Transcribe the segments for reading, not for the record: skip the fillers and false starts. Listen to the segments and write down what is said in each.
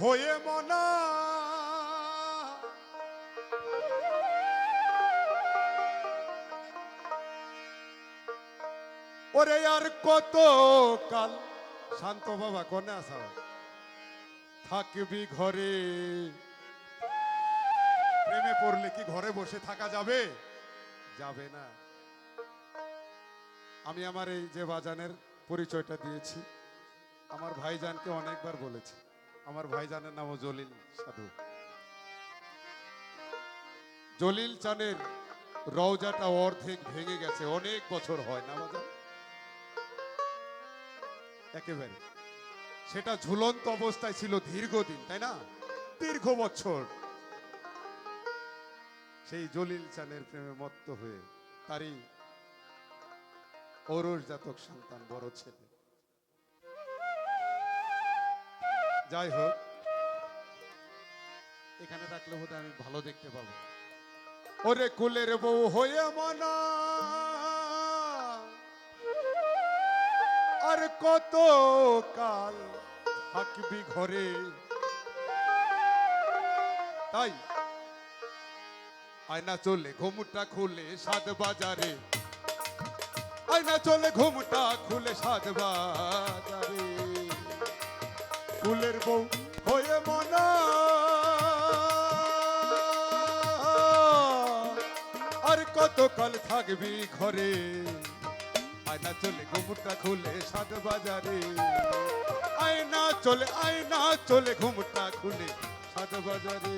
হয়ে মনা ওরে আর কত কাল শান্ত বাবা কোনে আসাও থাকবি ঘরে প্রেমে পড়লে কি ঘরে বসে থাকা যাবে যাবে না। আমি আমার এই যে বাজানের পরিচয়টা দিয়েছি আমার ভাইজানকে অনেকবার বলেছি। আমার ভাইজানের নাম জলিল সাধু। জলিল চানের রওজাটা অর্ধেক ভেঙে গেছে, অনেক বছর হয় না বাজান, একেবারে সেটা ঝুলন্ত অবস্থায় ছিল দীর্ঘদিন, তাই না, দীর্ঘ বছর। সেই জলিল চানের প্রেমে মত্ত হয়ে তারই ঔরস জাতক সন্তান বড় ছেলে। যাই হোক, এখানে রাখলে বোধ আমি ভালো দেখতে পাবো। ওরে কুলের বউ হয়ে মনা আর কত কাল থাকবি ঘরে, তাই আয়না চলে ঘুমটা খুলে সাত বাজারে, আয়না চলে ঘুমটা খুলে সাত বাজারে। কুলের বউ হয়ে মনা আর কত কাল থাকবি ঘরে, আয়না চলে ঘুমটা খুলে সাত বাজারে, আয়না চলে ঘুমটা খুলে সাত বাজারে।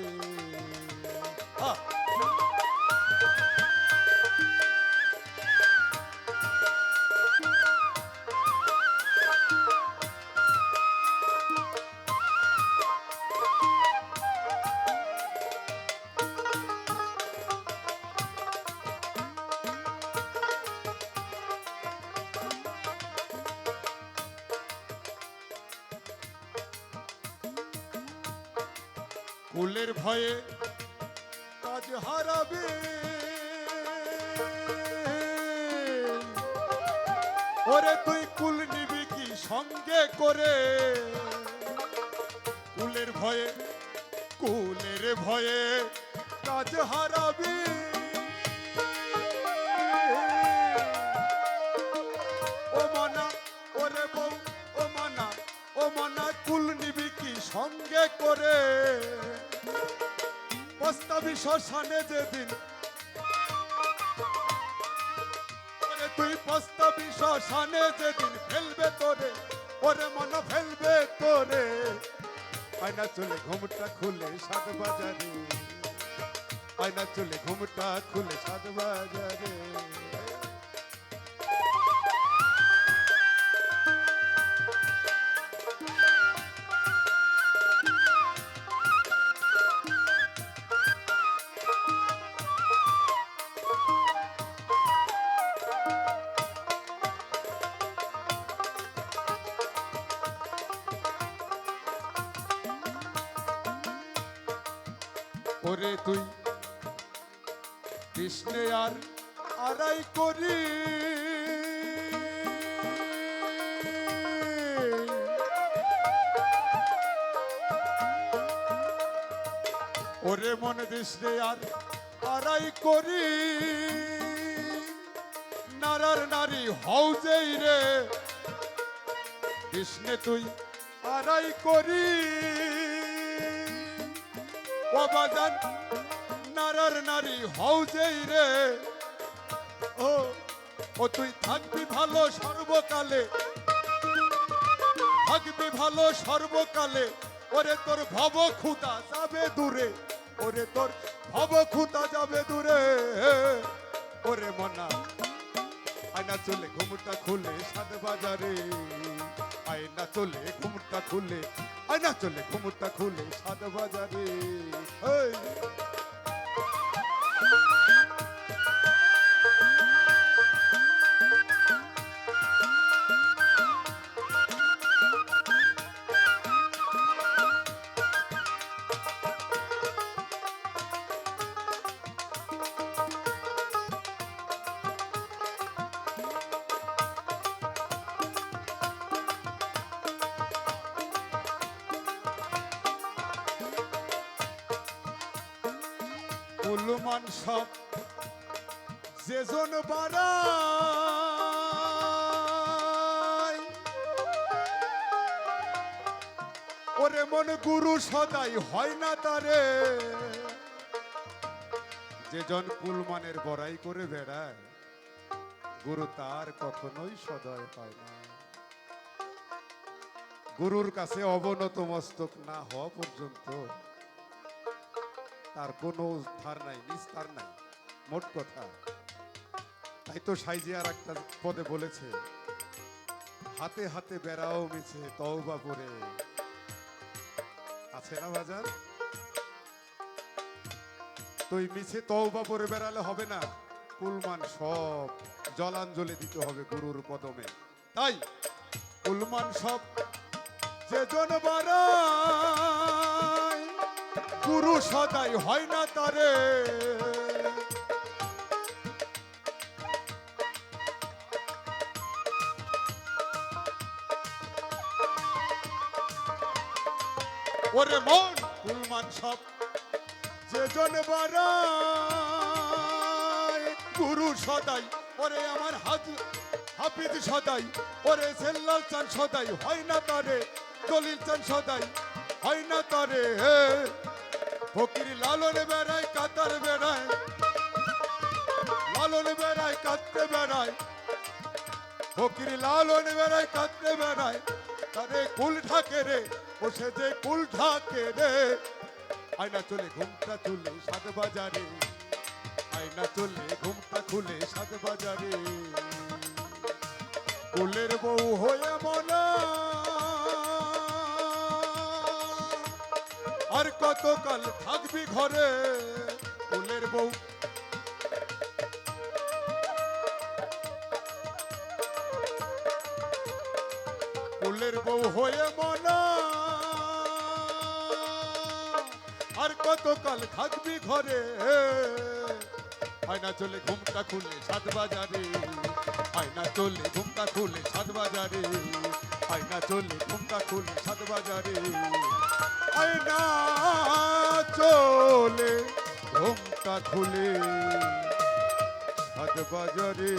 কুলের ভয়ে কাজ হারাবে, ওরে তুই কুল নিবি কি সঙ্গে করে, কুলের ভয়ে কাজ হারাবি। ও মনা ওরে বউ ও মনা কুল নিবি কি সঙ্গে করে, পস্তাবি শ্মশানে যেদিন, তুই পস্তাবি শ্মশানে যেদিন, ফেলবে তোরে ওরে মনা ফেলবে তোরে, আয়না চলে ঘুমটা খুলে সাত বাজারে, আয়না চলে ঘুমটা খুলে সাত বাজারে। ওরে তুই কৃষ্ণে আর আড়াই করি, ওরে মনে কৃষ্ণে আর আড়াই করি, নারার নারী হও যেই রে, কৃষ্ণে তুই আড়াই করি, ও বাজান নারার নারী হও যেই রে, ও তুই থাকবি ভালো সর্বকালে, থাকবি ভালো সর্বকালে, ওরে তোর ভব খুদা যাবে দূরে, ওরে তোর ভব খুদা যাবে দূরে। ওরে মনা আয়না চলে ঘুমটা খুলে সাত বাজারে, আয়না চলে ঘুমটা খুলে, আয়না চলে ঘুমটা খুলে সাত বাজারে। কুলমান সব যেজন বাড়ায় ওরে মন গুরু সদাই হয় না তারে যেজন কুলমানের বড়াই করে বেড়ায় গুরু তার কখনোই সদয় হয় না। গুরুর কাছে অবনত মস্তক না হওয়া পর্যন্ত তার কোনো ধার নাই, নিস্তার নাই, মোট কথা। তাই তো সাইজি আর একটা পদে বলেছে, হাতে হাতে বেড়াও মিছে তওবা করে। আছে না বাজার? তুই মিছে তওবা করে বেড়ালে হবে না, কুলমান সব জলাঞ্জলি দিতে হবে গুরুর কদমে। তাই কুলমান সব যেজন বাড়ায় গুরু সদাই হয় না তারে ওরে মন কুলমান সব যেজন বাড়ায় গুরু সদাই ওরে আমার হাফিজ সদাই ওরে সেল্লাল চান সদাই হয় না তারে দলিল চান সদাই হয় না তারে ফকির লালন বেড়ায় কাতার বেড়ায় লালন বেড়ায় কাঁদতে বেড়ায় ফকির লালন বেড়ায় কাঁদতে বেড়ায় তারে কুল ঠাকে রে বসে যে কুল ঠাকে রে আয়না চলে ঘুমটা চলে সাত বাজারে আয়না চলে ঘুমটা খুলে সাত বাজারে কুলের বউ হয়ে মনা আর কতকাল থাকবি ঘরে কুলের বউ কুলের বউ হয়ে মনা আর কতকাল থাকবি ঘরে আয়না চলে ঘুমটা খুলে সাত বাজারে আয়না চলে ঘুমটা খুলে সাত বাজারে আয়না চলে ঘুমটা খুলে সাত বাজারে আয়না চলে ঘুমটা খুলে সাত বাজারে